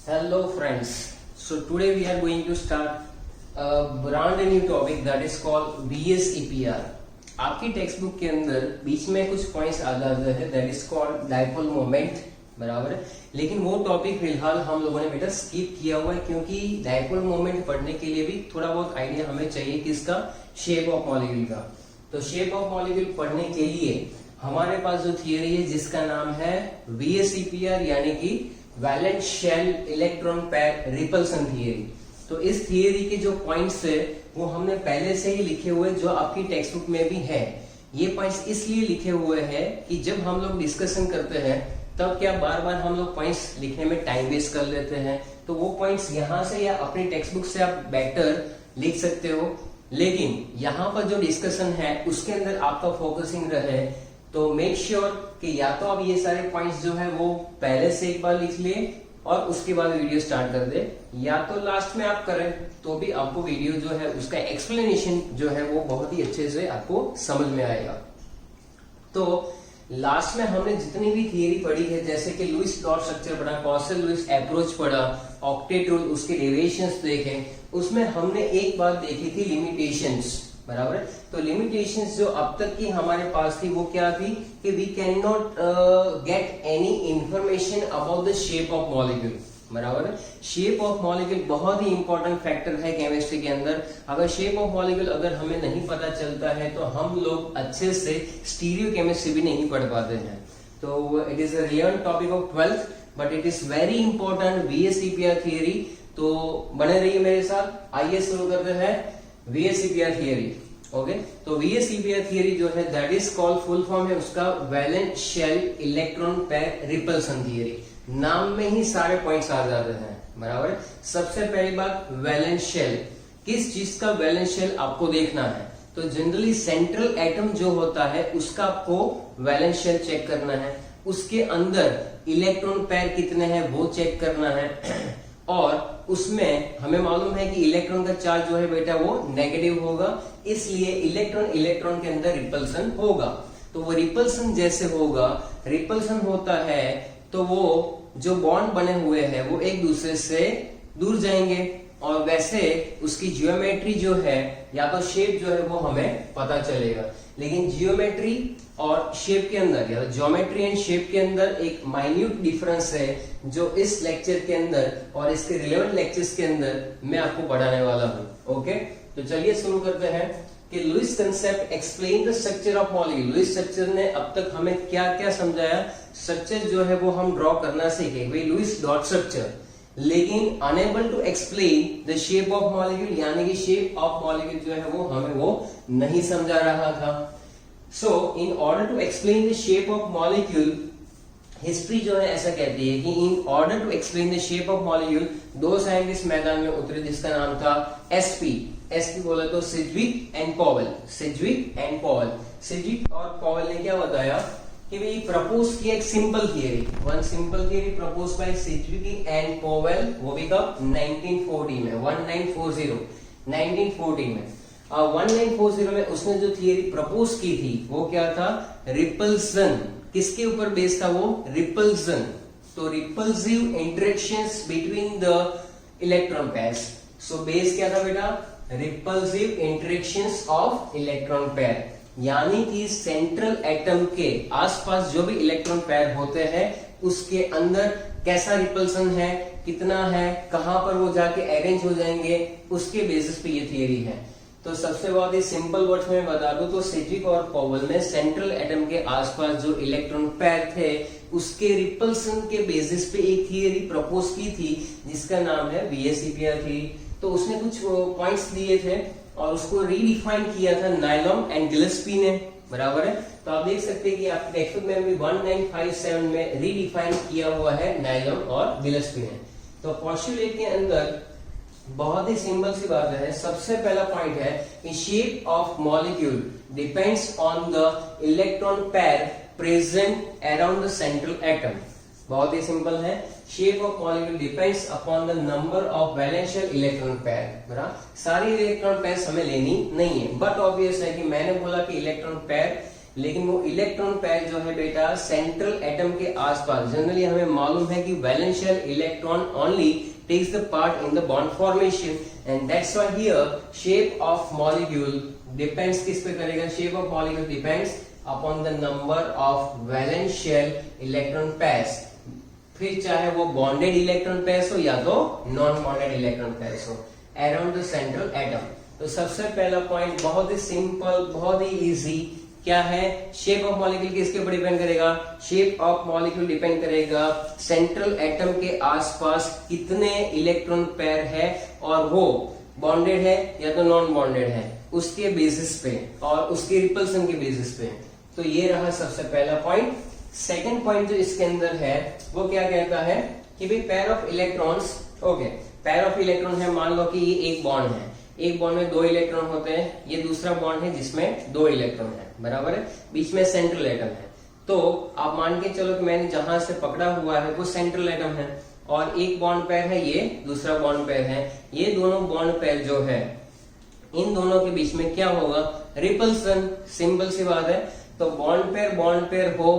Hello friends. So today we are going to start a brand new topic that is called VSEPR. आपकी text book के अंदर बीच में कुछ points आ जाते हैं that is called dipole moment, बराबर है। लेकिन वो टॉपिक फिलहाल हम लोगों ने बेटा स्किप किया हुआ है क्योंकि डाइपोल मोमेंट पढ़ने के लिए भी थोड़ा बहुत आइडिया हमें चाहिए किसका, शेप ऑफ मॉलिक्यूल का। तो शेप ऑफ मॉलिक्यूल पढ़ने के लिए हमारे पास जो थियरी है जिसका नाम है VSEPR यानी कि valent shell electron pair repulsion theory. तो इस थियरी के जो पॉइंट्स है वो हमने पहले से ही लिखे हुए जो आपकी टेक्स्ट बुक में भी है। ये पॉइंट्स इसलिए लिखे हुए हैं कि जब हम लोग डिस्कशन करते हैं तब क्या बार बार हम लोग पॉइंट्स लिखने में टाइम वेस्ट कर लेते हैं, तो वो पॉइंट्स यहाँ से या अपनी टेक्स्ट बुक से आप बेटर लिख सकते हो। लेकिन यहाँ पर जो डिस्कशन है उसके अंदर आपका फोकसिंग रहे तो मेक श्योर कि या तो आप ये सारे पॉइंट्स जो है वो पहले से एक बार लिख लिए और उसके बाद वीडियो स्टार्ट कर दे, या तो लास्ट में आप करें तो भी आपको वीडियो जो है उसका एक्सप्लेनेशन जो है वो बहुत ही अच्छे से आपको समझ में आएगा। तो लास्ट में हमने जितनी भी थियरी पढ़ी है जैसे कि लुईस डॉट स्ट्रक्चर पढ़ा, कॉसल लुईस अप्रोच पढ़ा, ऑक्टेट रूल, उसके डेविएशंस देखे, उसमें हमने एक बात देखी थी लिमिटेशंस, बराबर है। तो लिमिटेशंस जो अब तक की हमारे पास थी वो क्या थी कि we can not get any information about the shape of molecule, बराबर है। शेप ऑफ मॉलिक्यूल बहुत ही इंपॉर्टेंट फैक्टर है केमिस्ट्री के अंदर। अगर शेप ऑफ मॉलिक्यूल अगर हमें नहीं पता चलता है तो हम लोग अच्छे से स्टीरियो केमिस्ट्री भी नहीं पढ़ पाते हैं। तो it is a relevant topic of 12th but it is very important VSEPR theory. तो बने रहिए मेरे साथ। आइए शुरू करते हैं VSEPR थियरी। ओके, तो VSEPR थियरी जो है that is called, full form है उसका valent shell electron pair repulsion theory. नाम में ही सारे पॉइंट्स आ जाते हैं, बराबर है। सबसे पहली बात वैलेंट शेल, किस चीज का वैलेंट शेल आपको देखना है तो जनरली सेंट्रल एटम जो होता है उसका आपको वैलेंट शेल चेक करना है, उसके अंदर इलेक्ट्रॉन पेयर कितने हैं वो चेक करना है और उसमें हमें मालूम है कि इलेक्ट्रॉन का चार्ज जो है बेटा वो नेगेटिव होगा, इसलिए इलेक्ट्रॉन इलेक्ट्रॉन के अंदर रिपल्सन होगा। तो वो रिपल्सन जैसे होगा, रिपल्सन होता है तो वो जो बॉन्ड बने हुए हैं वो एक दूसरे से दूर जाएंगे और वैसे उसकी जियोमेट्री जो है या तो शेप जो है वो हमें पता चलेगा। लेकिन जियोमेट्री और शेप के अंदर या ज्योमेट्री एंड शेप के अंदर एक माइन्यूट डिफरेंस है जो इस लेक्चर के अंदर और इसके रिलेवेंट लेक्चर्स के अंदर मैं आपको पढ़ाने वाला हूं। ओके, तो चलिए शुरू करते हैं कि Lewis concept explain the structure of molecule. Lewis structure ने अब तक हमें क्या क्या समझाया, स्ट्रक्चर जो है वो हम ड्रॉ करना सीखे भाई लुईस डॉट स्ट्रक्चर, लेकिन unable to explain the shape of molecule यानी कि शेप ऑफ मॉलिक्यूल जो है वो हमें वो नहीं समझा रहा था। So in order to explain the shape of molecule, history जो है ऐसा कहती है कि in order to explain the shape of molecule दो साइंटिस्ट मैदान में उतरे जिसका नाम था एसपी बोला तो Sidgwick and Powell. Sidgwick and Powell, Sidgwick और पॉवेल ने क्या बताया कि भाई प्रपोज किया एक simple theory, one simple theory propose by Sidgwick and Powell, वो भी कब 1940 में, 1940 में। 1940 में उसने जो थियरी प्रपोज की थी वो क्या था, रिपल्सन। किसके ऊपर बेस्ड था वो, रिपल्सन। तो repulsive interactions between the electron pairs. So base क्या था बेटा, repulsive interactions of electron pair, यानी कि सेंट्रल एटम के आसपास जो भी इलेक्ट्रॉन पेयर होते हैं उसके अंदर कैसा रिपल्सन है, कितना है, कहां पर वो जाके अरेंज हो जाएंगे, उसके बेसिस पे ये थियरी है। तो सबसे बहुत ही सिंपल वर्ड्स में बता दूं तो सिज्विक और पॉवेल ने सेंट्रल एटम के आसपास जो इलेक्ट्रॉन पेयर थे उसके रिपल्सन के बेसिस पे एक थियरी प्रपोज की थी जिसका नाम है VSEPR थियरी। तो उसने कुछ पॉइंट्स दिए थे और उसको रीडिफाइन किया था नायलॉन एंड गिलेस्पी ने, बराबर है। तो आप देख सकते हैं कि आपके टेक्स्ट बुक में भी 1957 में रीडिफाइन किया हुआ है नायलॉन और गिलेस्पी ने। तो पोस्टुलेट के अंदर बहुत ही सिंपल सी बात है, सबसे पहला पॉइंट है कि shape of molecule depends on the electron pair present around the central atom. बहुत ही सिंपल है, shape of molecule depends upon the number of वैलेंशियल electron pair, बराबर। सारी इलेक्ट्रॉन पेयर हमें लेनी नहीं है, बट ऑब्वियस है कि मैंने बोला कि इलेक्ट्रॉन पेयर लेकिन वो इलेक्ट्रॉन पेयर जो है बेटा सेंट्रल एटम के आसपास, जनरली हमें मालूम है कि valence shell electron only takes the part in the bond formation, and that's why here shape of molecule depends किस पे करेगा, shape of molecule depends upon the number of valence shell electron pairs, फिर चाहे वो bonded electron pairs हो या तो non bonded electron pairs हो around the central atom। तो सबसे पहला पॉइंट बहुत ही सिंपल, बहुत ही इजी, क्या है, शेप ऑफ मॉलिक्यूल किसके ऊपर डिपेंड करेगा, शेप ऑफ मॉलिक्यूल डिपेंड करेगा सेंट्रल एटम के आसपास कितने इलेक्ट्रॉन पेयर है और वो बॉन्डेड है या तो नॉन बॉन्डेड है, उसके बेसिस पे और उसके रिपल्सन के बेसिस पे। तो ये रहा सबसे पहला पॉइंट। सेकंड पॉइंट जो इसके अंदर है वो क्या कहता है कि भाई pair of electrons, okay, pair of electron है, मान लो कि ये एक बॉन्ड है, एक बॉन्ड में 2 इलेक्ट्रॉन होते हैं, ये दूसरा बॉन्ड है जिसमें 2 इलेक्ट्रॉन है, बराबर है, बीच में सेंट्रल एटम है। तो आप मान के चलो कि मैंने जहां से पकड़ा हुआ है वो सेंट्रल एटम है और एक बॉन्ड पेयर है, ये दूसरा बॉन्ड पेयर है। ये दोनों बॉन्ड पेयर जो है इन दोनों के बीच में क्या होगा, रिपल्सन, सिंपल सी बात है। तो बॉन्ड पेयर हो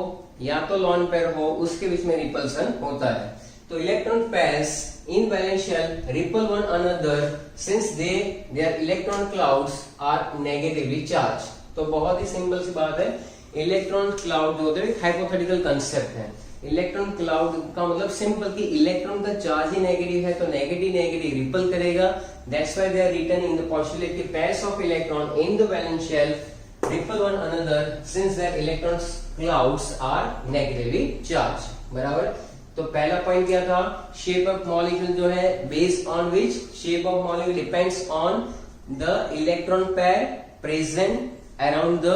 या तो लॉन पेयर हो, उसके बीच में रिपल्सन होता है। तो electron pairs in valence shell repel one another since their electron clouds are negatively charged। तो बहुत ही सिंपल सी बात है, इलेक्ट्रॉन क्लाउड जो होते हैं हाइपोथेटिकल कंसेप्ट है। इलेक्ट्रॉन क्लाउड का मतलब सिंपल कि इलेक्ट्रॉन का चार्ज ही नेगेटिव है तो नेगेटिव रिपल करेगा। That's why they are written in the postulate कि pairs of electron in the valence shell repel one another since their electron clouds are negatively charge, बराबर। तो पहला point क्या था, शेप ऑफ मॉलिक्यूल जो है based on which shape of molecule depends on the electron pair present around the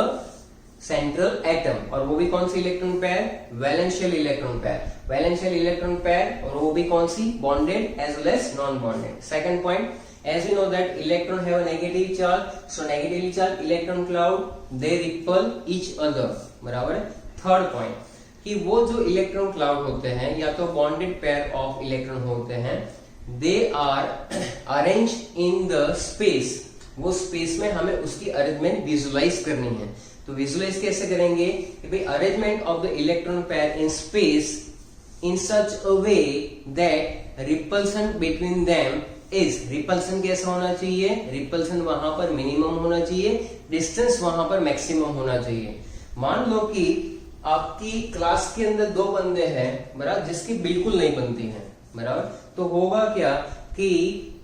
central atom, और वो भी कौन सी electron pair, valence shell electron pair, valence shell electron pair, और वो भी कौन सी, bonded as well as non bonded. Second point, as we know that electron have a negative charge, so negatively charged electron cloud they repel each other, बराबर है। Third point कि वो जो इलेक्ट्रॉन क्लाउड होते हैं या तो बॉन्डेड पेयर ऑफ इलेक्ट्रॉन होते हैं, they are arrange in the space, वो स्पेस में हमें उसकी अरेंजमेंट विजुलाइज करनी है। तो विजुलाइज कैसे करेंगे कि भाई arrangement of the electron pair in space in such a way that repulsion between them is, repulsion कैसा होना चाहिए, रिपल्सन वहां पर मिनिमम होना चाहिए, डिस्टेंस वहां पर मैक्सिमम होना चाहिए। मान लो कि आपकी क्लास के अंदर 2 बंदे हैं, बराबर, जिसकी बिल्कुल नहीं बनती है, बराबर, तो होगा क्या कि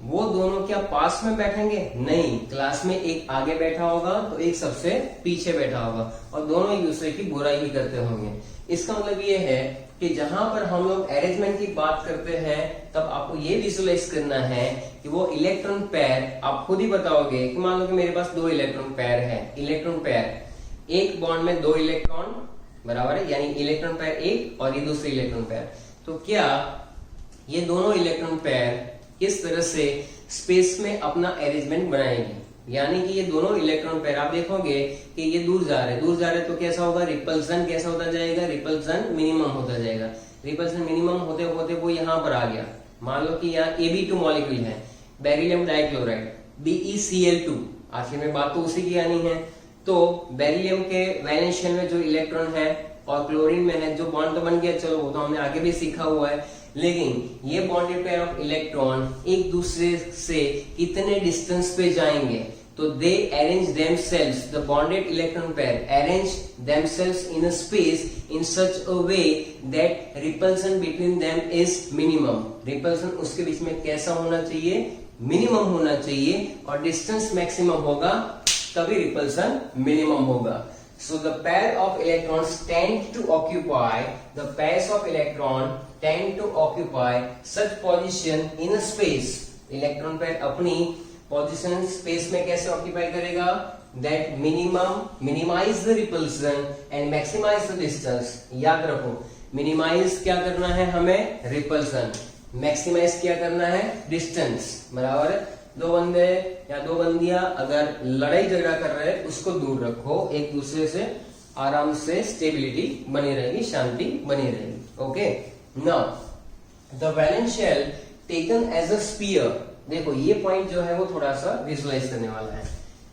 वो दोनों क्या पास में बैठेंगे, नहीं, क्लास में एक आगे बैठा होगा तो एक सबसे पीछे बैठा होगा और दोनों एक दूसरे की बुराई ही करते होंगे। इसका मतलब ये है कि जहां पर हम लोग अरेंजमेंट की बात करते हैं तब आपको ये विजुअलाइज करना है कि वो इलेक्ट्रॉन पेयर, आप खुद ही बताओगे कि मान लो कि मेरे पास 2 इलेक्ट्रॉन पेयर है, इलेक्ट्रॉन पेयर, एक बॉन्ड में 2 इलेक्ट्रॉन, बराबर है, यानी इलेक्ट्रॉन पेयर एक और ये दूसरे इलेक्ट्रॉन पेयर। तो क्या ये दोनों इलेक्ट्रॉन पेयर किस तरह से स्पेस में अपना अरेंजमेंट बनाएंगे, यानी कि ये दोनों इलेक्ट्रॉन पेयर आप देखोगे कि ये दूर जा रहे तो कैसा होगा, रिपल्सन कैसा होता जाएगा, रिपल्सन मिनिमम होता जाएगा। रिपल्सन मिनिमम होते होते वो यहाँ पर आ गया, मान लो कि यहाँ Ab2 मॉलिक्यूल है, बेरिलियम डाइक्लोराइड BeCl2, आखिर में बात तो उसी की आनी है। तो बेरिलियम के वैलेंस शेल में जो इलेक्ट्रॉन है और क्लोरीन में है, जो बॉन्ड तो बन गया, चलो वो तो हमने आगे भी सीखा हुआ है, लेकिन ये बॉन्डेड पेयर ऑफ इलेक्ट्रॉन एक दूसरे से कितने डिस्टेंस पे जाएंगे, तो they arrange themselves, the bonded electron pair arrange themselves in a space in such a way that repulsion between them is minimum, repulsion उसके बीच में कैसा होना चाहिए, मिनिमम होना चाहिए, और डिस्टेंस मैक्सिमम होगा तभी रिपल्सन मिनिमम होगा। So the pair of electrons tend to occupy, the pairs of electron tend to occupy such position in a space, electron pair अपनी पोजीशन स्पेस में कैसे ऑक्यूपाई करेगा, that minimize the repulsion and maximize the distance। याद रखो, minimise क्या करना है हमें, रिपल्सन, मैक्सिमाइज क्या करना है, डिस्टेंस, बराबर है। 2 बंदे या 2 बंदियां अगर लड़ाई झगड़ा कर रहे हैं, उसको दूर रखो, एक दूसरे से आराम से स्टेबिलिटी बनी रहेगी, शांति बनी रहेगी। Okay, now the valence shell taken as a sphere, देखो ये पॉइंट जो है वो थोड़ा सा विजुअलाइज करने वाला है।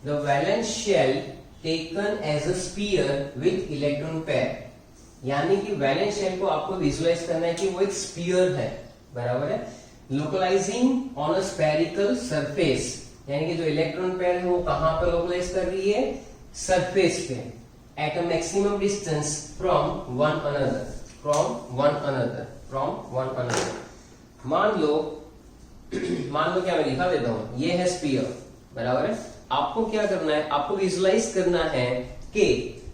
The valence shell taken as a sphere with electron pair, यानी कि वैलेंस शेल को आपको विजुअलाइज करना है कि वो एक स्फीयर है, बराबर है। लोकलाइजिंग ऑन अ स्फेरिकल सरफेस, यानी कि जो इलेक्ट्रॉन पेयर है वो कहां पर लोकलाइज कर रही है, सरफेस पे, at a maximum distance from one another. मान लो क्या मैं दिखा देता हूं, ये है स्फीयर, बराबर है। आपको क्या करना है, आपको विजुअलाइज करना है कि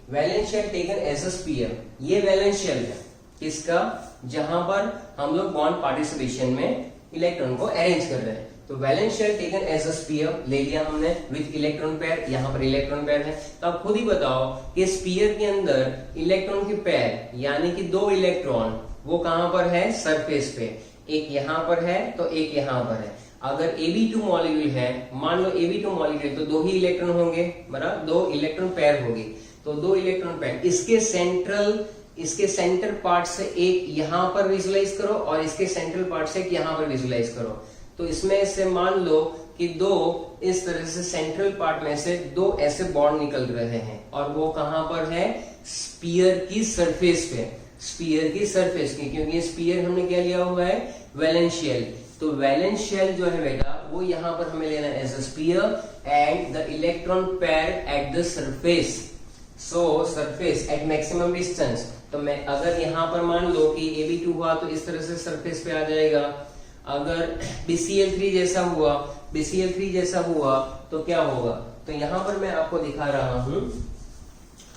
valence shell taken as a sphere, ये वैलेंस शेल है किसका, जहां पर हम लोग बॉन्ड पार्टिसिपेशन में इलेक्ट्रॉन को अरेंज कर रहे हैं। तो valence shell taken as a sphere ले लिया हमने विथ इलेक्ट्रॉन पेयर, यहां पर इलेक्ट्रॉन पेयर है। तो आप खुद ही बताओ कि स्फीयर के अंदर इलेक्ट्रॉन की पेयर, यानी कि दो इलेक्ट्रॉन, वो कहां पर है, सरफेस पे, एक यहां पर है तो एक यहां पर है। अगर Ab2 मॉलिक्यूल है, मान लो Ab2 मॉलिक्यूल, तो दो ही इलेक्ट्रॉन होंगे, बराबर, दो इलेक्ट्रॉन पेयर होगी, तो दो इलेक्ट्रॉन पेयर, इसके सेंटर पार्ट से एक यहां पर विजुअलाइज करो और इसके सेंट्रल पार्ट से एक यहां पर विजुअलाइज करो। तो इसमें से मान लो कि दो इस तरह से सेंट्रल पार्ट में से दो ऐसे बॉन्ड निकल रहे हैं, और वो कहां पर है, स्फीयर की सरफेस पे, क्योंकि ये स्फीयर हमने क्या लिया हुआ है, वैलेंस शेल। तो वैलेंस शेल जो है बेटा, वो यहां पर हमें लेना है as a sphere and the electron pair at the surface, so surface at maximum distance. तो मैं अगर यहां पर मान लो कि Ab2 हुआ तो इस तरह से सरफेस पे आ जाएगा। अगर BCl3 जैसा हुआ तो क्या होगा, तो यहां पर मैं आपको दिखा रहा हूं,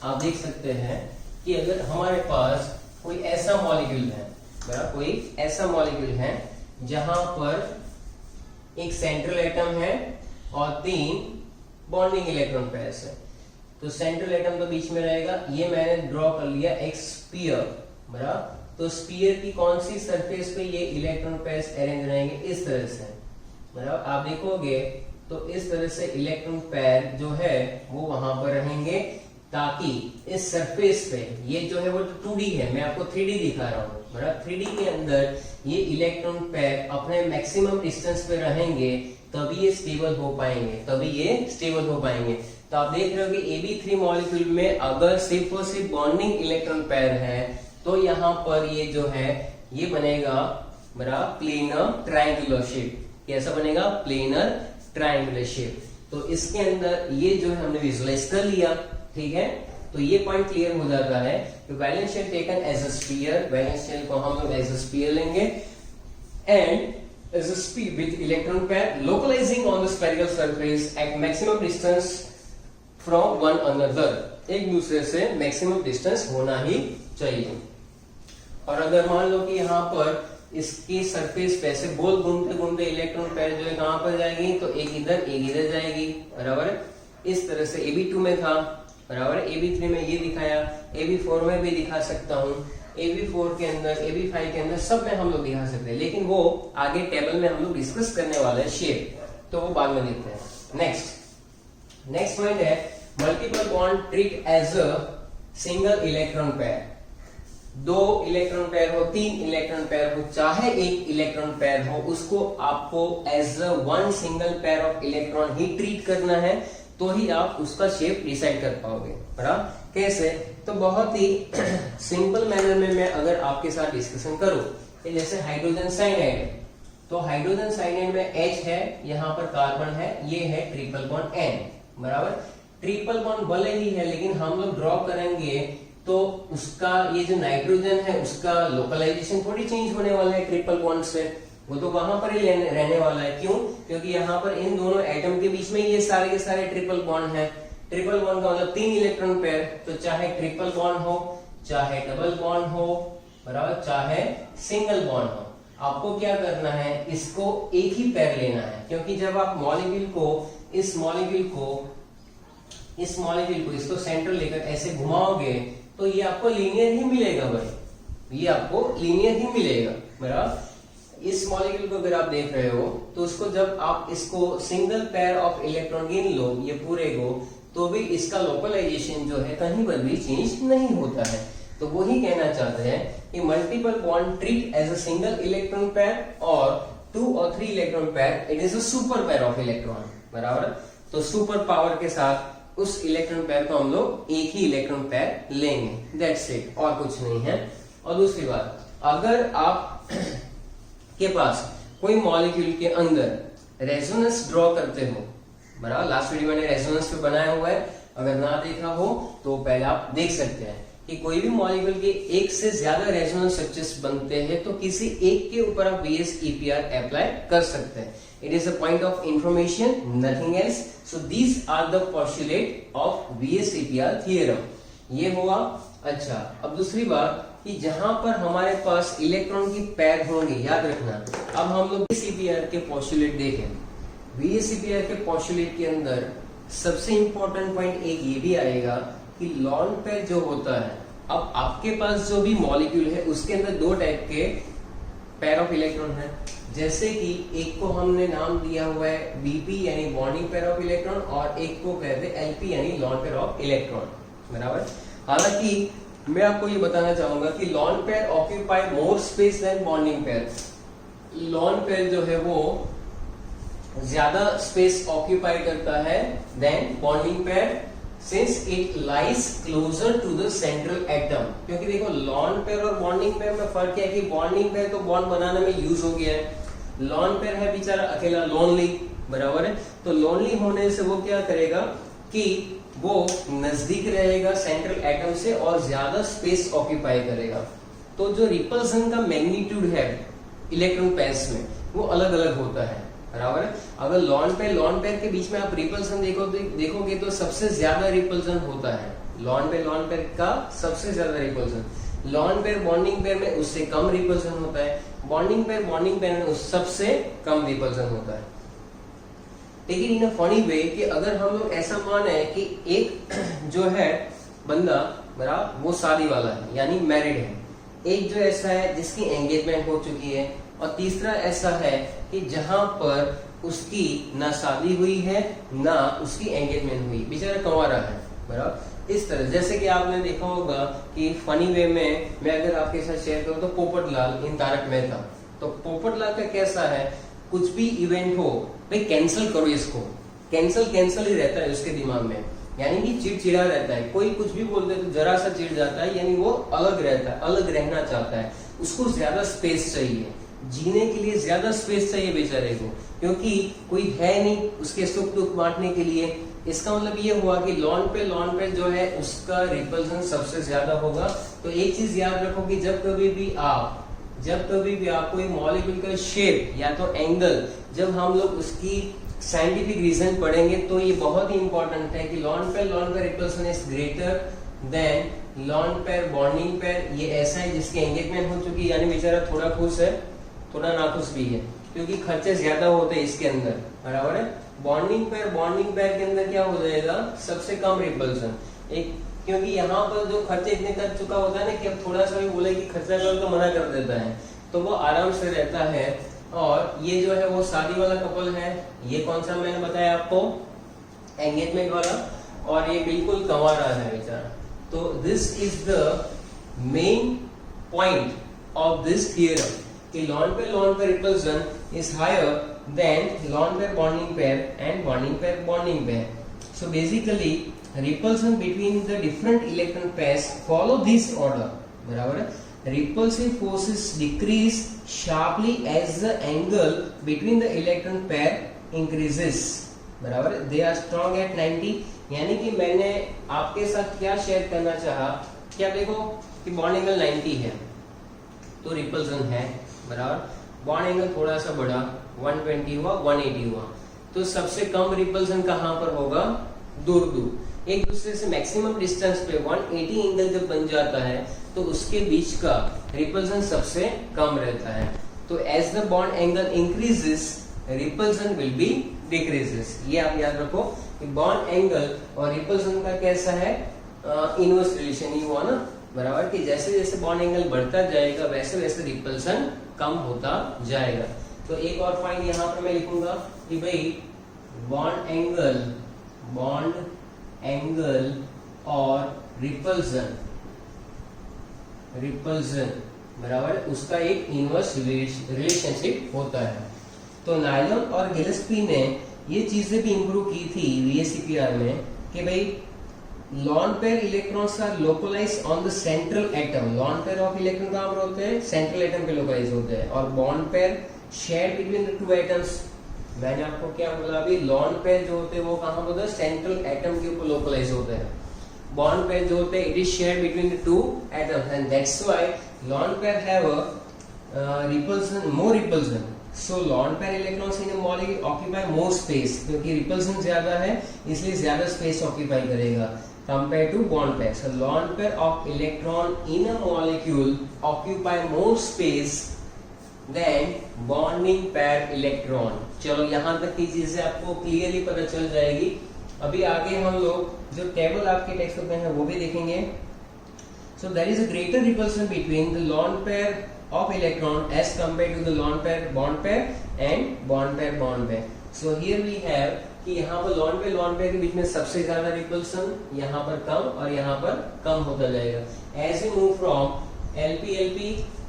आप देख सकते हैं कि अगर हमारे पास कोई ऐसा मॉलिक्यूल है, बराबर, कोई ऐसा मॉलिक्यूल है जहां पर एक सेंट्रल एटम है और 3 बॉन्डिंग इलेक्ट्रॉन पेयर्स है, तो सेंट्रल एटम तो बीच में रहेगा। ये मैंने ड्रॉ कर लिया एक स्फीयर, बराबर। तो स्फीयर की कौन सी सरफेस पे ये इलेक्ट्रॉन पेयर्स अरेंज रहेंगे, इस तरह से, बराबर। आप देखोगे तो इस तरह से इलेक्ट्रॉन पेयर जो है वो वहां पर रहेंगे, ताकि इस सरफेस पे, ये जो है वो 2D है, मैं आपको 3D दिखा रहा हूँ, बराबर। 3D के अंदर ये इलेक्ट्रॉन पेयर अपने मैक्सिमम डिस्टेंस पे रहेंगे, तभी ये स्टेबल हो पाएंगे। तो आप देख रहे हो कि Ab3 मॉलिक्यूल में अगर सिर्फ और सिर्फ बॉन्डिंग इलेक्ट्रॉन पेयर है, तो यहाँ पर ये जो है ये बनेगा, बराबर, प्लेनर ट्रायंगुलर शेप। कैसा बनेगा, प्लेनर ट्रायंगुलर शेप। तो इसके अंदर ये जो है हमने विजुअलाइज कर लिया, ठीक है। तो ये पॉइंट क्लियर हो जाता है कि valence shell taken as a sphere, valence shell को हम लोग एज अ स्फीयर लेंगे, and as a sphere with electron pair localising on the spherical surface at maximum distance from one another, एक दूसरे से मैक्सिमम डिस्टेंस होना ही चाहिए। और अगर मान लो कि यहाँ पर इसकी सरफेस पे से गोल घूमते इलेक्ट्रॉन पेयर जो है कहां पर जाएगी, तो एक इधर जाएगी, बराबर। इस तरह से Ab2 में था, बराबर, Ab3 में ये दिखाया, Ab4 में भी दिखा सकता हूँ, Ab4 के अंदर, Ab5 के अंदर, सब में हम लोग दिखा सकते हैं, लेकिन वो आगे टेबल में हम लोग डिस्कस करने वाले हैं शेप, तो वो बाद में देखते हैं। नेक्स्ट पॉइंट है multiple bond treat as a single electron pair. 2 electron pair हो, 3 इलेक्ट्रॉन पेयर हो, चाहे एक इलेक्ट्रॉन पेयर हो, उसको आपको as a one single pair of electron ही ट्रीट करना है, तो ही आप उसका शेप डिसाइड कर पाओगे, बराबर। कैसे, तो बहुत ही सिंपल मैनर में मैं अगर आपके साथ डिस्कशन करूं, जैसे हाइड्रोजन साइनाइड, तो हाइड्रोजन साइनाइड में H है, यहाँ पर कार्बन है, ये है ट्रिपल बॉन्ड N, बराबर। ट्रिपल बॉन्ड भले ही है, लेकिन हम लोग ड्रॉ करेंगे तो उसका ये जो नाइट्रोजन है उसका लोकलाइजेशन थोड़ी चेंज होने वाला है ट्रिपल बॉन्ड से, वो तो वहां पर ही रहने वाला है। क्यों, क्योंकि यहाँ पर इन दोनों एटम के बीच में ये सारे के सारे ट्रिपल बॉन्ड है। ट्रिपल बॉन्ड का मतलब 3 इलेक्ट्रॉन पेयर, तो चाहे ट्रिपल बॉन्ड हो, चाहे डबल बॉन्ड हो, बराबर, चाहे सिंगल बॉन्ड हो, आपको क्या करना है, इसको एक ही पेयर लेना है। क्योंकि जब आप इस मॉलिक्यूल को इसको सेंटर लेकर ऐसे घुमाओगे तो ये आपको लीनियर ही मिलेगा भाई, ये आपको लीनियर ही मिलेगा, बराबर। इस मॉलिक्यूल को अगर आप देख रहे हो तो उसको जब आप इसको सिंगल पेयर ऑफ इलेक्ट्रॉन गिन लो ये पूरे को, तो भी इसका लोकलाइजेशन जो है कहीं पर भी चेंज नहीं होता है। तो वही कहना चाहते हैं कि multiple bond treat as a single electron pair और 2 और 3 electron pair, it is a super pair of electron, बराबर। तो सुपर पावर के साथ उस इलेक्ट्रॉन पेयर को हम लोग एक ही इलेक्ट्रॉन पेयर लेंगे, दैट्स इट, और कुछ नहीं है। और दूसरी बात, अगर आप के पास कोई मॉलिक्यूल के अंदर रेजोनेंस ड्रॉ करते हो, बराबर, लास्ट वीडियो मैंने रेजोनेंस पे बनाया हुआ है, अगर ना देखा हो तो पहले आप देख सकते हैं कि कोई भी मॉलिक्यूल के एक से ज्यादा रेजोनेंस स्ट्रक्चर्स बनते हैं तो किसी एक के ऊपर आप VSEPR अप्लाई कर सकते हैं। It is a point of information, nothing else. So these are the postulate of VSEPR theorem. ये हुआ। अच्छा, अब दूसरी बात कि जहां पर हमारे पास इलेक्ट्रॉन की पेयर होंगे, याद रखना, अब हम लोग VSEPR के पोस्टुलेट देखें। VSEPR के पोस्टुलेट के अंदर सबसे इंपॉर्टेंट पॉइंट एक ये भी आएगा कि लॉन पेयर जो होता है, अब आपके पास जो भी मॉलिक्यूल है उसके अंदर दो टाइप के पेयर ऑफ इलेक्ट्रॉन है। जैसे कि एक को हमने नाम दिया हुआ है BP यानी बॉन्डिंग पेयर ऑफ इलेक्ट्रॉन, और एक को कहते हैं LP यानी लॉन पेयर ऑफ इलेक्ट्रॉन, बराबर। हालांकि मैं आपको ये बताना चाहूंगा कि lone pair occupy more space than bonding pair. Lone pair जो है वो ज्यादा स्पेस ऑक्यूपाई करता है than bonding pair, since it lies closer to the central atom. क्योंकि देखो, लॉन पेयर और बॉन्डिंग पेयर में फर्क है कि बॉन्डिंग पेयर तो बॉन्ड बनाने में यूज हो गया है, लॉन पेयर है बेचारा अकेला, लोनली, बराबर है। तो लोनली होने से वो क्या करेगा कि वो नजदीक रहेगा सेंट्रल एटम से और ज्यादा स्पेस ऑक्यूपाई करेगा। तो जो रिपल्सन का मैग्नीट्यूड है इलेक्ट्रॉन पेयर्स में वो अलग अलग होता है, बराबर है। अगर लॉन पेयर के बीच में आप रिपल्सन देखोगे तो सबसे ज्यादा रिपल्सन होता है लॉन पेयर का, सबसे ज्यादा repulsion. Lawn pair bonding pair में उससे कम रिपल्सन होता है, बॉन्डिंग पेयर में उस सबसे कम रिपल्सन होता है। लेकिन इन अ फनी वे कि अगर हम लोग ऐसा माने कि एक जो है बंदा, बराबर, वो शादी वाला है यानी मैरिड है, एक जो ऐसा है जिसकी एंगेजमेंट हो चुकी है, और तीसरा ऐसा है कि जहां पर उसकी ना शादी हुई है ना उसकी एंगेजमेंट हुई, बेचारा कंवारा है, बराबर। इस तरह जैसे कि आपने देखा होगा कि फनी वे में मैं अगर आपके साथ शेयर करूं तो पोपटलाल इन तारक मेहता, तो पोपटलाल का कैसा है, कुछ भी इवेंट हो भाई कैंसिल करो इसको, कैंसिल ही रहता है उसके दिमाग में, यानी कि चिड़चिड़ा रहता है। कोई कुछ भी बोल दे तो जरा सा चिढ़ जाता है, यानी वो अलग रहता है, अलग रहना चाहता है, उसको ज्यादा स्पेस चाहिए, जीने के लिए ज्यादा स्पेस चाहिए बेचारे को, क्योंकि कोई है नहीं उसके सुख दुख बांटने के लिए। इसका मतलब ये हुआ कि लॉन पे जो है उसका रिपल्सन सबसे ज्यादा होगा। तो एक चीज याद रखो कि जब कभी भी आप कोई मॉलिक्यूल का शेप या तो एंगल, जब हम लोग उसकी साइंटिफिक रीजन पढ़ेंगे तो ये बहुत ही इंपॉर्टेंट है कि lone pair repulsion is greater than lone pair bonding pair. ये ऐसा है जिसकी एंगेजमेंट हो चुकी है, यानी बेचारा थोड़ा खुश है थोड़ा नाखुश भी है, क्योंकि खर्चे ज्यादा होते हैं इसके अंदर, बराबर है। बॉन्डिंग पेयर के अंदर क्या हो जाएगा, सबसे कम रिपल्सन, एक, क्योंकि यहाँ पर जो खर्चे इतने कर चुका होता है ना कि अब थोड़ा सा भी बोले कि खर्चा करो तो मना कर देता है, तो वो आराम से रहता है। और ये जो है वो शादी वाला कपल है, ये कौन सा मैंने बताया आपको, एंगेजमेंट वाला, और ये बिल्कुल कंवारा है बेचारा। तो this is the main point of this theorem कि lone pair repulsion is higher than lone pair bonding pair and bonding pair. So basically repulsion between the different electron pairs follow this order, बराबर है। Repulsive forces decrease sharply as the angle between the electron pair increases, बराबर है। They are strong at 90, यानी कि मैंने आपके साथ क्या शेयर करना चाहा, क्या देखो कि बॉन्ड एंगल 90 है तो रिपल्सन है, बराबर। बॉन्ड एंगल थोड़ा सा बढ़ा, 120 हुआ, 180 हुआ, तो सबसे कम रिपल्सन कहां पर होगा, दूर एक दूसरे से मैक्सिमम डिस्टेंस पे 180 एंगल जब बन जाता है तो उसके बीच का रिपल्सन सबसे कम रहता है। तो as the bond angle increases repulsion will be decreases. ये आप याद रखो कि बॉन्ड एंगल और रिपल्सन का कैसा है, इनवर्स रिलेशन ही हुआ ना, बराबर, कि जैसे जैसे बॉन्ड एंगल बढ़ता जाएगा वैसे वैसे रिपल्सन कम होता जाएगा। तो एक और पॉइंट यहाँ पर मैं लिखूंगा कि भाई बॉन्ड एंगल और रिपल्सन बराबर, उसका एक इनवर्स रिलेशनशिप होता है। तो नायलॉन और गिलेस्पी ने ये चीजें भी इंप्रूव की थी VSEPR में कि भाई lone pair electrons are localized on the central atom. Lone pair of electron कहां पर होते हैं? सेंट्रल एटम पे लोकलाइज होते हैं। और bond pair share between the two atoms, मैंने आपको क्या बोला अभी, लॉन पेयर जो होते हैं वो कहां होते हैं? सेंट्रल एटम के ऊपर लोकलाइज होते हैं। बॉन्ड पेयर जो होते हैं it is share between the two atoms and that's why lone pair have a repulsion, more repulsion. So lawn pair electrons in a molecule occupy more space, क्योंकि repulsion ज्यादा है इसलिए ज्यादा स्पेस ऑक्यूपाई करेगा compared to bond pair. So lone pair of electron in a molecule occupy more space than bonding pair electron. चलो यहाँ तक की चीजें आपको क्लियरली पता चल जाएगी। अभी आगे हम लोग जो टेबल आपके टेक्स्ट बुक में है वो भी देखेंगे। So there is a greater repulsion between the lone pair of electron as compared to the lone pair bond pair and bond pair bond pair. So here we have कि यहाँ पर lone pair के बीच में सबसे ज्यादा repulsion, यहाँ पर कम और यहाँ पर कम होता जाएगा। As we move from LP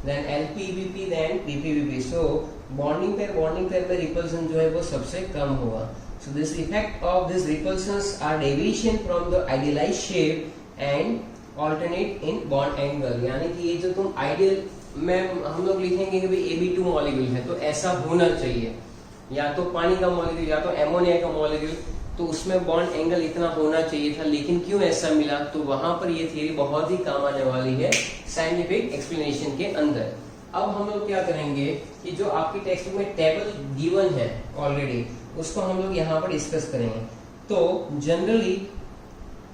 then LPBP then PPBP, so bonding pair में रिपल्सन जो है वो सबसे कम होगा। So this effect of this repulsions are deviation from the idealised shape and alternate in bond angle. यानी कि ये जो तुम आइडियल में हम लोग लिखेंगे कि भाई Ab2 मॉलिक्यूल है तो ऐसा होना चाहिए, या तो पानी का मॉलिक्यूल या तो एमोनिया का मॉलिक्यूल, तो उसमें बॉन्ड एंगल इतना होना चाहिए था, लेकिन क्यों ऐसा मिला? तो वहां पर ये थियरी बहुत ही काम आने वाली है साइंटिफिक एक्सप्लेनेशन के अंदर। अब हम लोग क्या करेंगे कि जो आपकी टेक्स्ट बुक में टेबल गिवन है ऑलरेडी, उसको हम लोग यहाँ पर डिस्कस करेंगे। तो जनरली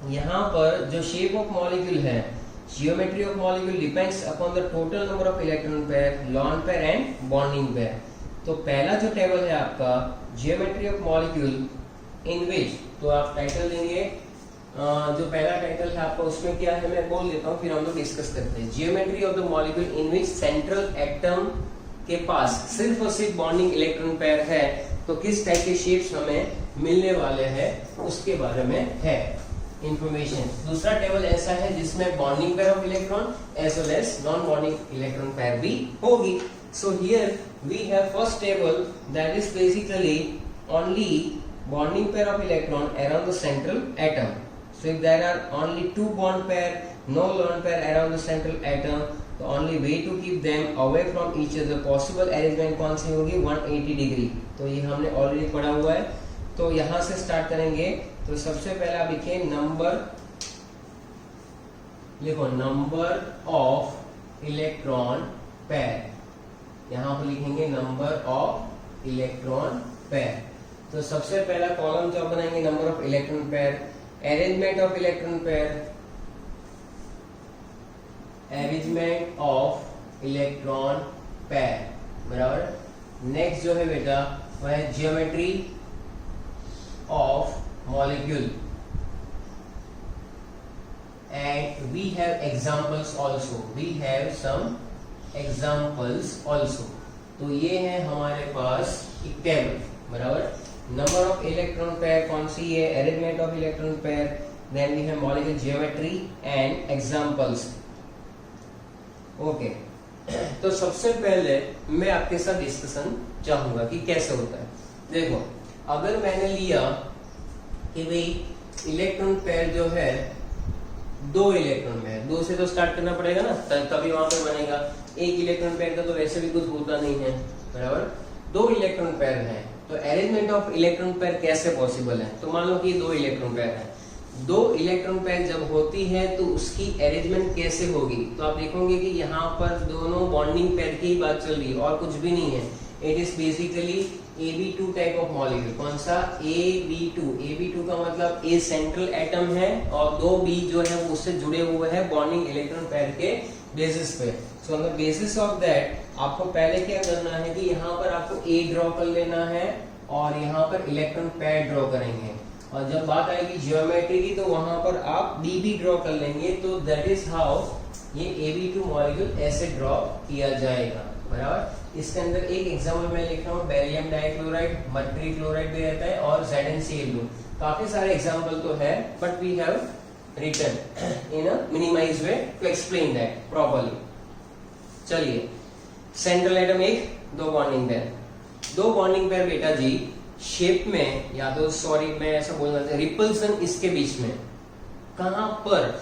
यहाँ पर जो शेप ऑफ मॉलिक्यूल है, geometry of molecule depends upon the total number of electron pair, lone pair and bonding pair. तो पहला जो टेबल है आपका जियोमेट्री ऑफ मॉलिक्यूल इन विच, तो आप टाइटल देंगे, जो पहला टाइटल है आपका उसमें क्या है मैं बोल देता हूँ, फिर हम लोग डिस्कस करते हैं। Geometry of the molecule in which central atom के पास सिर्फ और सिर्फ बॉन्डिंग इलेक्ट्रॉन पेयर है, तो किस टाइप के शेप्स हमें मिलने वाले हैं उसके बारे में है इंफॉर्मेशन। दूसरा टेबल ऐसा है जिसमें bonding pair of electron as well as non bonding electron pair भी होगी। So here we have first table that is basically only bonding pair of electron around the central atom. So if there are only two bond pair, no lone pair around the central atom, the only way to keep them away from each other possible arrangement कौन सी होगी? 180 degree. तो ये हमने already पढ़ा हुआ है। तो यहाँ से स्टार्ट करेंगे। तो सबसे पहले आप लिखिए नंबर, लिखो नंबर ऑफ इलेक्ट्रॉन पेयर, यहाँ पर लिखेंगे नंबर ऑफ इलेक्ट्रॉन पेयर। तो सबसे पहला कॉलम जो बनाएंगे number of electron pair, arrangement of electron pair, arrangement of electron pair बराबर। नेक्स्ट जो है बेटा वह है geometry of molecule and we have examples also, we have some examples also. तो ये है हमारे पास एक टेबल बराबर। नंबर ऑफ इलेक्ट्रॉन पेयर कौन सी है? Arrangement of electron pair, then we have molecular geometry and examples. Okay, तो सबसे पहले मैं आपके साथ डिस्कशन चाहूंगा कि कैसे होता है। देखो, अगर मैंने लिया कि भाई इलेक्ट्रॉन पेयर जो है दो इलेक्ट्रॉन में है, दो से तो स्टार्ट करना पड़ेगा ना, तभी वहां पर बनेगा। एक इलेक्ट्रॉन पेयर का तो वैसे भी कुछ होता नहीं है बराबर। दो इलेक्ट्रॉन पेयर है तो अरेंजमेंट ऑफ इलेक्ट्रॉन पेयर कैसे पॉसिबल है? तो मान लो कि दो इलेक्ट्रॉन पेयर है, दो इलेक्ट्रॉन पेयर जब होती है तो उसकी अरेंजमेंट कैसे होगी? तो आप देखोगे कि यहाँ पर दोनों बॉन्डिंग पेयर की बात चल रही है और कुछ भी नहीं है। It is basically Ab2 type of molecule. कौन सा? Ab2 का मतलब A सेंट्रल एटम है और दो B जो है वो उससे जुड़े हुए हैं बॉन्डिंग इलेक्ट्रॉन पेयर के बेसिस पे। So on the basis of that आपको पहले क्या करना है कि यहाँ पर आपको A ड्रॉ कर लेना है और यहाँ पर इलेक्ट्रॉन पेयर ड्रॉ करेंगे, और जब बात आएगी जियोमेट्री की तो वहां पर आप B भी ड्रॉ कर लेंगे। तो दैट इज हाउ ये Ab2 मॉलिक्यूल ऐसे ड्रॉ किया जाएगा बराबर। इसके अंदर एक एग्जांपल मैं लिख रहा हूँ, बेरियम डाइक्लोराइड, मर्करी क्लोराइड भी रहता है और ZnCl2। काफी सारे एग्जांपल तो है but we have written in a minimized way to explain that properly. चलिए, सेंट्रल एटम एक, दो बॉन्डिंग पेयर बेटा जी शेप में, या तो सॉरी मैं ऐसा बोलना चाहता, रिपल्सन इसके बीच में कहां पर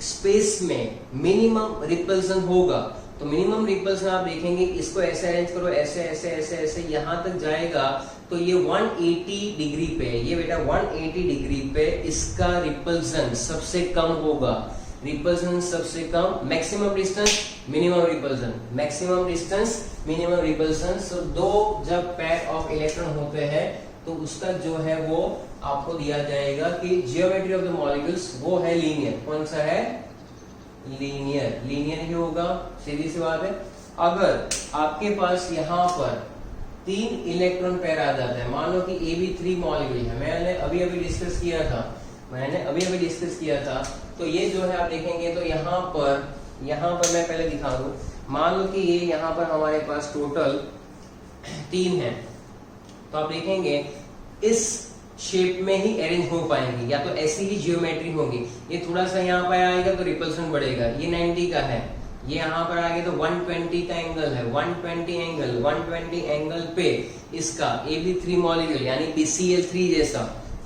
स्पेस में मिनिमम रिपल्सन होगा, तो मिनिमम रिपल्सन आप देखेंगे, इसको ऐसे अरेंज करो, ऐसे ऐसे ऐसे ऐसे यहां तक जाएगा, तो ये 180 डिग्री पे, ये बेटा 180 डिग्री पे इसका रिपल्सन सबसे कम होगा। रिपल्सन सबसे कम, maximum distance minimum repulsion, maximum distance minimum repulsion. So दो जब पेयर ऑफ इलेक्ट्रॉन होते हैं तो उसका जो है वो आपको दिया जाएगा कि जियोमेट्री ऑफ द मॉलिक्यूल्स वो है लीनियर। कौन सा है? लीनियर। लीनियर ही होगा, सीधी सी बात है। अगर आपके पास यहाँ पर 3 इलेक्ट्रॉन पेयर आ जाता है, मान लो कि Ab3 मॉलिक्यूल है, मैंने अभी अभी डिस्कस किया था, तो ये जो है आप देखेंगे तो यहाँ पर मैं पहले दिखा दूं, मान लो कि ये यहाँ पर हमारे पास टोटल 3 है, तो आप देखेंगे इस शेप में ही अरेंज हो पाएंगे, या तो ऐसी ही जियोमेट्री होगी। ये थोड़ा सा यहाँ पर आएगा तो रिपल्सन बढ़ेगा, ये 90 का है, ये यहाँ पर आगे तो 120 का एंगल है, 120 एंगल पे इसका Ab3 मॉलिक्यूल यानी BCl3 जैसा,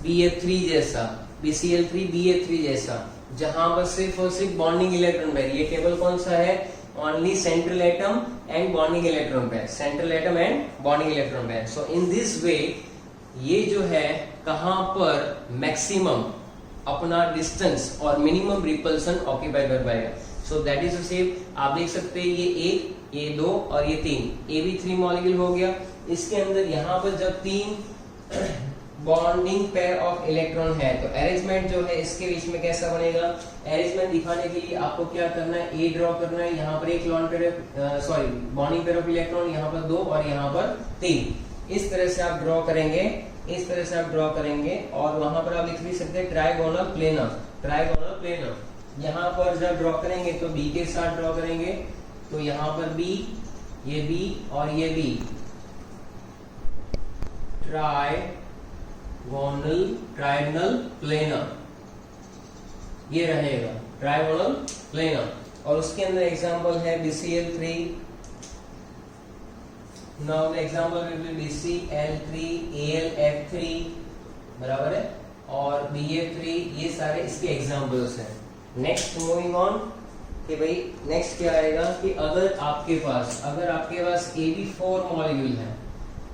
BF3 जैसा, BCl3 BF3 जैसा, जहां पर सिर्फ और सिर्फ बॉन्डिंग इलेक्ट्रॉन पेयर। ये टेबल कौन सा है? Only central atom and bonding electron pair, central atom and bonding electron pair. So in this way ये जो है कहां पर मैक्सिमम अपना डिस्टेंस और मिनिमम रिपल्सन ऑक्यूपाई कर पाएगा। सो दैट इज द शेप। आप देख सकते हैं ये 1, ये 2 और ये 3 Ab3 मॉलिक्यूल हो गया। इसके अंदर यहाँ पर जब 3 बॉन्डिंग पेयर ऑफ इलेक्ट्रॉन है तो अरेंजमेंट जो है इसके बीच में कैसा बनेगा? अरेंजमेंट दिखाने के लिए आपको क्या करना है? ए ड्रॉ करना है। यहाँ पर एक lawn pair bonding pair of electron, यहाँ पर 2 और यहाँ पर 3। इस तरह से आप ड्रॉ करेंगे, और वहां पर आप लिख भी सकते हैं ट्राइगोनल प्लेनर। यहाँ पर जब ड्रॉ करेंगे तो बी के साथ ड्रॉ करेंगे, तो यहाँ पर बी, ये बी और ये बी, ट्रायंगल प्लेनर ये रहेगा, ट्रायंगल प्लेनर। और उसके अंदर एग्जांपल है BCl3, now the example will be BCl3, AlF3 बराबर है, और BF3, ये सारे इसके एग्जांपल्स हैं। नेक्स्ट मूविंग ऑन कि भाई नेक्स्ट क्या आएगा कि अगर आपके पास Ab4 मॉलिक्यूल है,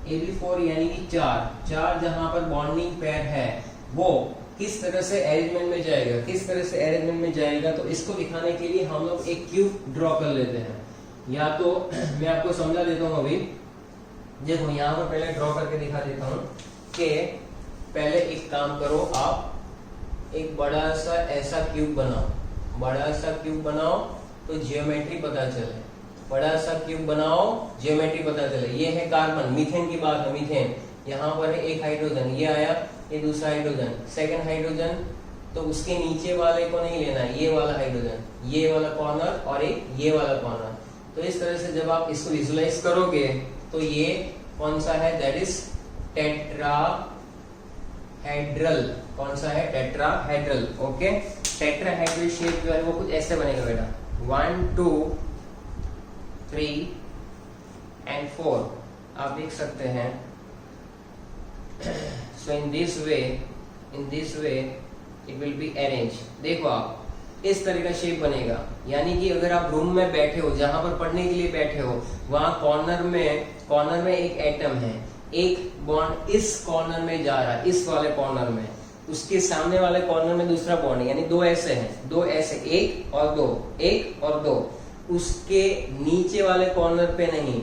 Ab4 यानी कि 4 जहां पर बॉन्डिंग पेयर है, वो किस तरह से अरेंजमेंट में जाएगा, तो इसको दिखाने के लिए हम लोग एक क्यूब ड्रॉ कर लेते हैं। या तो मैं आपको समझा देता हूँ अभी, देखो यहाँ पर पहले ड्रॉ करके दिखा देता हूँ कि पहले एक काम करो, आप एक बड़ा सा ऐसा क्यूब बनाओ तो जियोमेट्री पता चले। ये है कार्बन, मीथेन की बात है, मीथेन यहाँ पर है एक हाइड्रोजन, ये आया, ये दूसरा हाइड्रोजन, सेकंड हाइड्रोजन, तो उसके नीचे वाले को नहीं लेना, ये वाला हाइड्रोजन, ये वाला कॉर्नर और एक ये वाला कॉर्नर। तो इस तरह से जब आप इसको विजुलाइज करोगे तो ये कौन सा है? That is tetrahedral. कौन सा है? टेट्राहेड्रल। ओके, टेट्राहेड्रल शेप जो है वो कुछ ऐसे बनेगा बेटा, 1 2 3 and 4 आप देख सकते हैं। So in this way it will be arranged। देखो आप इस तरह का शेप बनेगा, यानी कि अगर आप रूम में बैठे हो, जहां पर पढ़ने के लिए बैठे हो, वहां कॉर्नर में एक एटम है, एक बॉन्ड इस कॉर्नर में जा रहा है, इस वाले कॉर्नर में, उसके सामने वाले कॉर्नर में दूसरा बॉन्ड है, यानी 2 ऐसे हैं, 2 ऐसे, 1 और 2, उसके नीचे वाले कॉर्नर पे नहीं,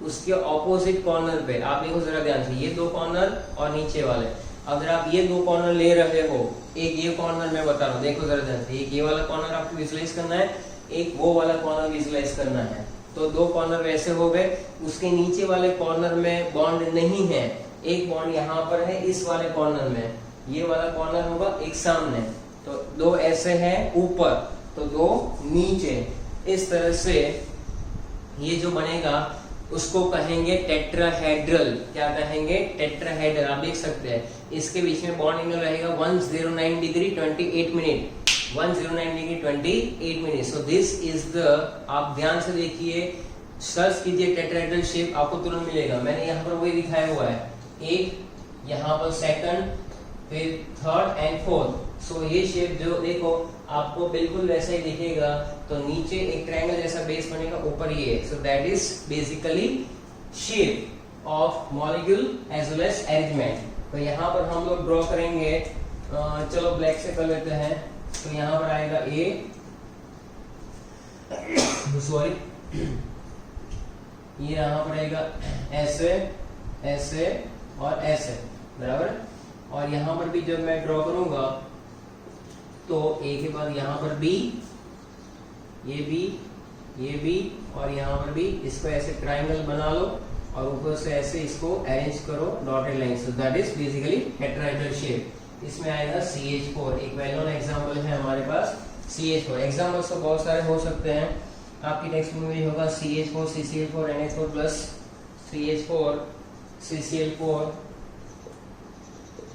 उसके ऑपोजिट कॉर्नर पे। आप देखो जरा ध्यान से, ये 2 कॉर्नर और नीचे वाले, अगर आप ये 2 कॉर्नर ले रहे हो, एक ये कॉर्नर मैं बता रहा हूँ, देखो जरा ध्यान से, एक ये वाला कॉर्नर आपको विजुलाइज करना है, एक वो वाला कॉर्नर विजुलाइज करना है। तो 2 कॉर्नर वैसे हो गए, उसके नीचे वाले कॉर्नर में बॉन्ड नहीं है, एक बॉन्ड यहाँ पर है इस वाले कॉर्नर में, ये वाला कॉर्नर होगा एक सामने, तो 2 ऐसे हैं ऊपर, तो 2 नीचे। इस तरह से ये जो बनेगा उसको कहेंगे टेट्राहेड्रल। क्या कहेंगे? टेट्राहेड्रल। आप देख सकते हैं इसके बीच में बॉन्ड एंगल रहेगा 109 degree 28 minute, 109 degree 28 minute. So this is the, आप ध्यान से देखिए, सर्च कीजिए टेट्राहेड्रल शेप, आपको तुरंत मिलेगा। मैंने यहाँ पर वही दिखाया हुआ है, एक यहाँ पर सेकंड, फिर थर्ड एंड फोर्थ। सो ये शेप जो देखो आपको बिल्कुल वैसा ही दिखेगा। तो नीचे एक ट्रायंगल जैसा बेस बनेगा, ऊपर ये। So that is basically shape of molecule as well as arrangement. तो यहाँ पर हम लोग ड्रॉ करेंगे, चलो ब्लैक से कर लेते हैं। तो यहाँ पर आएगा ए, सॉरी ये यहाँ पर आएगा ऐसे, ऐसे और ऐसे, बराबर। और यहाँ पर भी जब मैं ड्रॉ करूंगा तो ए के बाद यहाँ पर बी, ये बी और यहाँ पर भी। इसको ऐसे ट्रायंगल बना लो और ऊपर से ऐसे इसको अरेंज करो dotted line. So that is basically tetrahedral shape. इसमें आएगा CH4, एक वेल नोन एग्जांपल है हमारे पास CH4। एग्जांपल्स तो बहुत सारे हो सकते हैं, आपकी टेक्स्ट बुक में होगा CH4 CCl4 NH4 plus CH4 CCl4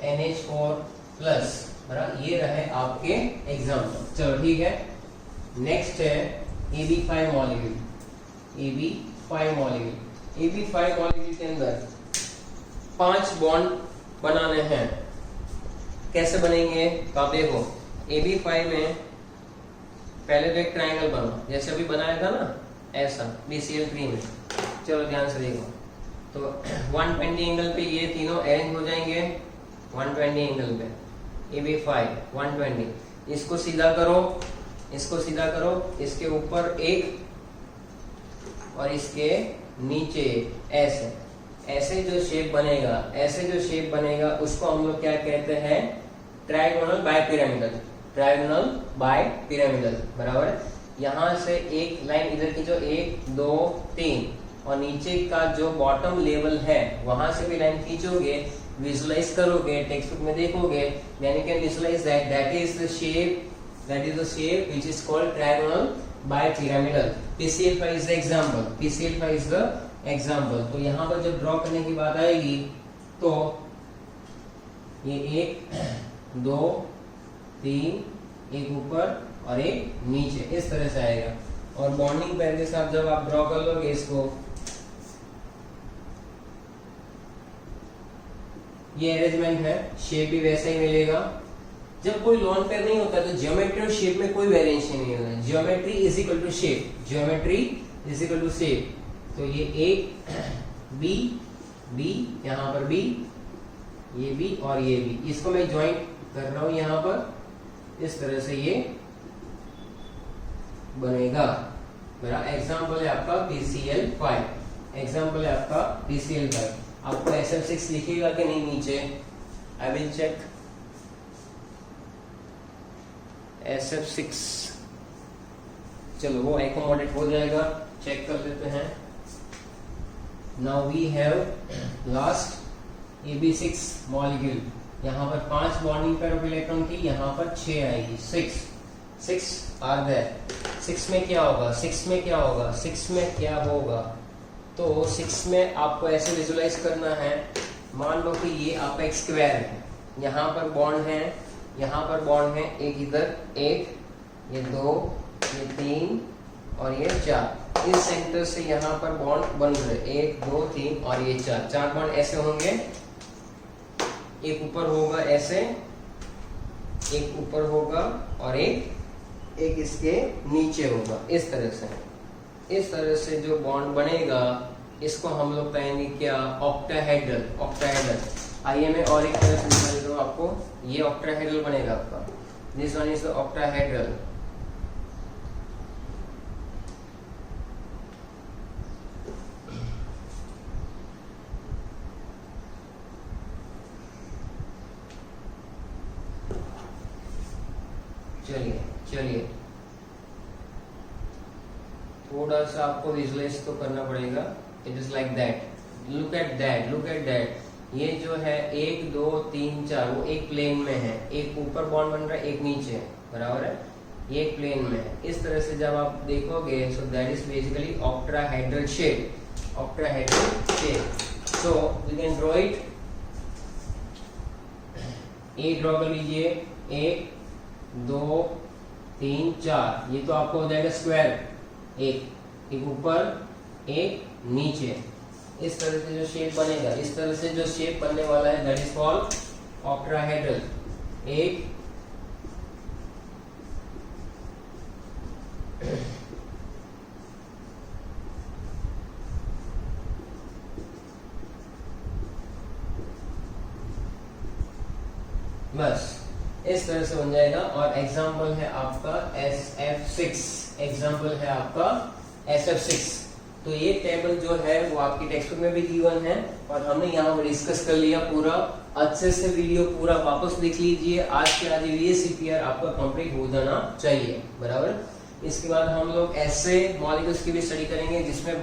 NH4 plus, बराबर। ये रहे आपके एग्जांपल। चलो ठीक है, नेक्स्ट है AB5 molecule. AB5 molecule, AB5 molecule के अंदर 5 बॉन्ड बनाने हैं। कैसे बनेंगे तो आप देखो, AB5 में पहले तो एक ट्रायंगल बनो, जैसे अभी बनाया था ना ऐसा BCl3 में। चलो ध्यान से देखो, तो 120 एंगल पे ये तीनों अरेंज हो जाएंगे। 120 एंगल पे AB5 120। इसको सीधा करो, इसको सीधा करो, इसके ऊपर एक और इसके नीचे ऐसे। ऐसे जो शेप बनेगा, ऐसे जो शेप बनेगा उसको हम लोग क्या कहते हैं, ट्रायगोनल बाइपिरामिडल। ट्रायगोनल बाइपिरामिडल, बराबर। यहाँ से एक लाइन इधर की जो 1 2 3 और नीचे का जो बॉटम लेवल है वहां से भी लाइन खींचोगे, विजुलाइज करोगे, टेक्स्ट बुक में देखोगे, then you can visualize that is the shape which is called trigonal bipyramidal. PCl5 is the example. PCl5 is the example. तो यहाँ पर जब ड्रॉ करने की बात आएगी तो ये 1 2 3, एक ऊपर और एक नीचे, इस तरह से आएगा। और बॉन्डिंग पेयर के साथ जब आप ड्रॉ कर लोगे इसको, ये अरेंजमेंट है, शेप भी वैसा ही मिलेगा। जब कोई लोन पेयर नहीं होता तो ज्योमेट्री और शेप में कोई वेरिएशन नहीं होता। Geometry is equal to shape, geometry is equal to shape. तो ये एक बी, बी यहाँ पर बी, ये बी और ये बी, इसको मैं ज्वाइंट कर रहा हूं यहाँ पर, इस तरह से ये बनेगा। मेरा एग्जाम्पल है आपका PCl5, एग्जाम्पल है आपका PCl5। आपको SF6 लिखिएगा कि नहीं नीचे, आई विल चेक। SF6, चलो वो एकोमोडेट हो जाएगा, चेक कर लेते हैं। Now we have last AB6 molecule. यहाँ पर 5 बॉन्डिंग पेयर ऑफ इलेक्ट्रॉन की, यहाँ पर 6 आएगी, 6 आर देयर। 6 में क्या होगा, 6 में क्या होगा, 6 में क्या होगा, तो 6 में आपको ऐसे विजुलाइज करना है। मान लो कि ये आपका एक स्क्वायर है, यहाँ पर बॉन्ड है, यहाँ पर बॉन्ड है, एक इधर, एक ये 2, ये 3 और ये 4। इस सेंटर से यहाँ पर बॉन्ड बन रहे 1 2 3 और ये 4 बॉन्ड ऐसे होंगे। एक ऊपर होगा ऐसे, एक ऊपर होगा और एक इसके नीचे होगा, इस तरह से। इस तरह से जो बॉन्ड बनेगा इसको हम लोग कहेंगे क्या, ऑक्टाहेड्रल। ऑक्टाहेड्रल, आइए मैं और एक तरह से दिखा देता हूँ आपको। ये ऑक्टाहेड्रल बनेगा आपका, this one is the octahedral. चलिए थोड़ा सा आपको विजुअलाइज तो करना पड़ेगा। It is like that, look at that, look at that. ये जो है 1 2 3 4 वो एक प्लेन में है, एक ऊपर बॉन्ड बन रहा है, एक नीचे है, बराबर है, ये एक प्लेन में है। इस तरह से जब आप देखोगे, सो that is basically octahedral shape, octahedral shape. So you can draw it. A draw कर लीजिए, 1 2 3 4, ये तो आपको हो जाएगा स्क्वायर। एक ऊपर, एक नीचे। इस तरह से जो शेप बनेगा, इस तरह से जो शेप बनने वाला है दैट इज कॉल्ड ऑक्टाहेड्रल। एक बस इस तरह से बन जाएगा। और एग्जाम्पल है आपका SF6, एग्जाम्पल है आपका SF6। तो ये टेबल जो है वो आपकी टेक्स्ट बुक में भी गिवन है और हमने यहाँ पर डिस्कस कर लिया पूरा। अच्छे से वीडियो पूरा वापस देख लीजिए। आज के आज VS EPR आपका कंप्लीट हो जाना चाहिए, बराबर। इसके बाद हम लोग ऐसे मॉलिक्यूल्स की भी स्टडी करेंगे जिसमें